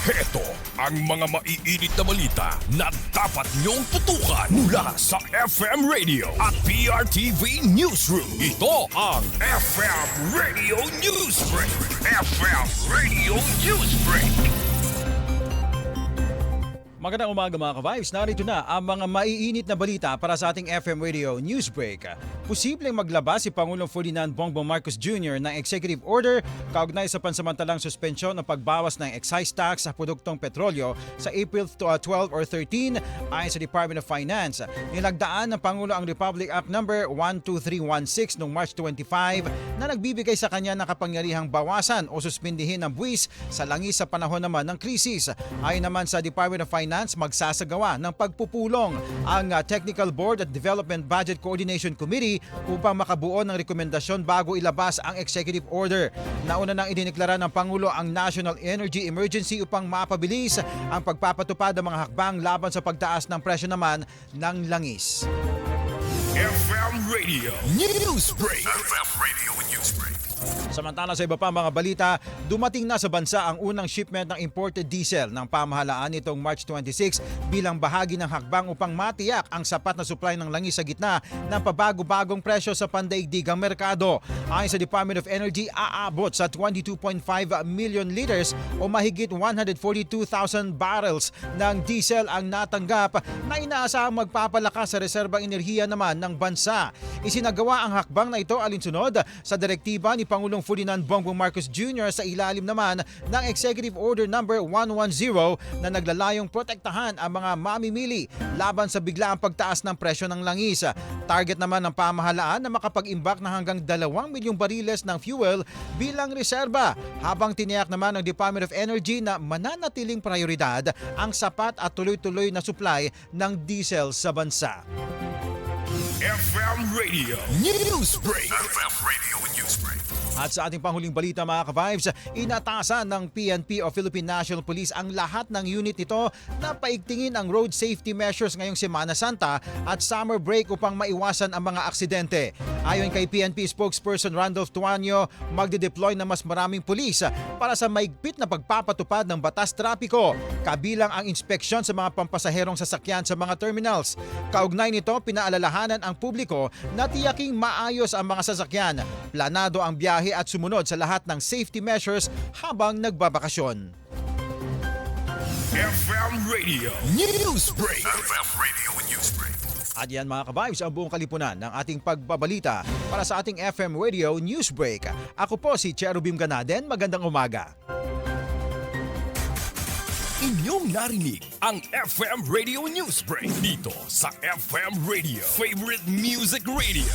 Heto ang mga maiinit na balita na dapat niyong tutukan mula sa FM Radio at PRTV Newsroom. Ito ang FM Radio Newsbreak. FM Radio Newsbreak. Magandang umaga mga ka-Vibes, narito na ang mga maiinit na balita para sa ating FM Radio Newsbreak. Posibleng maglabas si Pangulong Ferdinand Bongbong Marcos Jr. ng executive order kaugnay sa pansamantalang suspensyon ng pagbawas ng excise tax sa produktong petrolyo sa April 12 or 13 ayon sa Department of Finance. Nilagdaan ng Pangulo ang Republic Act No. 12316 noong March 25 na nagbibigay sa kanya ng kapangyarihang bawasan o suspindihin ng buwis sa langis sa panahon naman ng krisis. Ayon naman sa Department of Finance, magsasagawa ng pagpupulong ang Technical Board at Development Budget Coordination Committee upang makabuo ng rekomendasyon bago ilabas ang executive order. Nauna nang idineklara ng Pangulo ang National Energy Emergency upang mapabilis ang pagpapatupad ng mga hakbang laban sa pagtaas ng presyo naman ng langis. FM Radio Newsbreak. FM Radio Newsbreak. Samantala sa iba pa mga balita, dumating na sa bansa ang unang shipment ng imported diesel ng pamahalaan nitong March 26 bilang bahagi ng hakbang upang matiyak ang sapat na supply ng langis sa gitna ng pabago-bagong presyo sa pandaigdigang merkado. Ayon sa Department of Energy, aabot sa 22.5 million liters o mahigit 142,000 barrels ng diesel ang natanggap na inaasahang magpapalakas sa reserbang enerhiya naman ng bansa. Isinagawa ang hakbang na ito alinsunod sa direktiba ni Pangulong Ferdinand Bongbong Marcos Jr. sa ilalim naman ng Executive Order No. 110 na naglalayong protektahan ang mga mamimili laban sa biglaang pagtaas ng presyo ng langis. Target naman ng pamahalaan na makapag-imbak na hanggang 2 milyong bariles ng fuel bilang reserba, habang tiniyak naman ng Department of Energy na mananatiling prioridad ang sapat at tuloy-tuloy na supply ng diesel sa bansa. FM Radio Newsbreak. FM Radio Newsbreak. At sa ating panghuling balita mga ka-Vibes, inatasan ng PNP o Philippine National Police ang lahat ng unit nito na paigtingin ang road safety measures ngayong Semana Santa at summer break upang maiwasan ang mga aksidente. Ayon kay PNP spokesperson Randolph Tuanyo, magde-deploy na mas maraming pulis para sa maigpit na pagpapatupad ng batas trapiko, kabilang ang inspeksyon sa mga pampasaherong sasakyan sa mga terminals. Kaugnay nito, pinaalalahanan ang publiko na tiyaking maayos ang mga sasakyan, planado ang biyahe at sumunod sa lahat ng safety measures habang nagbabakasyon. FM Radio Newsbreak. FM Radio Newsbreak. At yan mga ka-Vibes ang buong kalipunan ng ating pagbabalita para sa ating FM Radio Newsbreak. Ako po si Cherubim Ganaden, magandang umaga. Inyong narinig ang FM Radio Newsbreak dito sa FM Radio, Favorite Music Radio.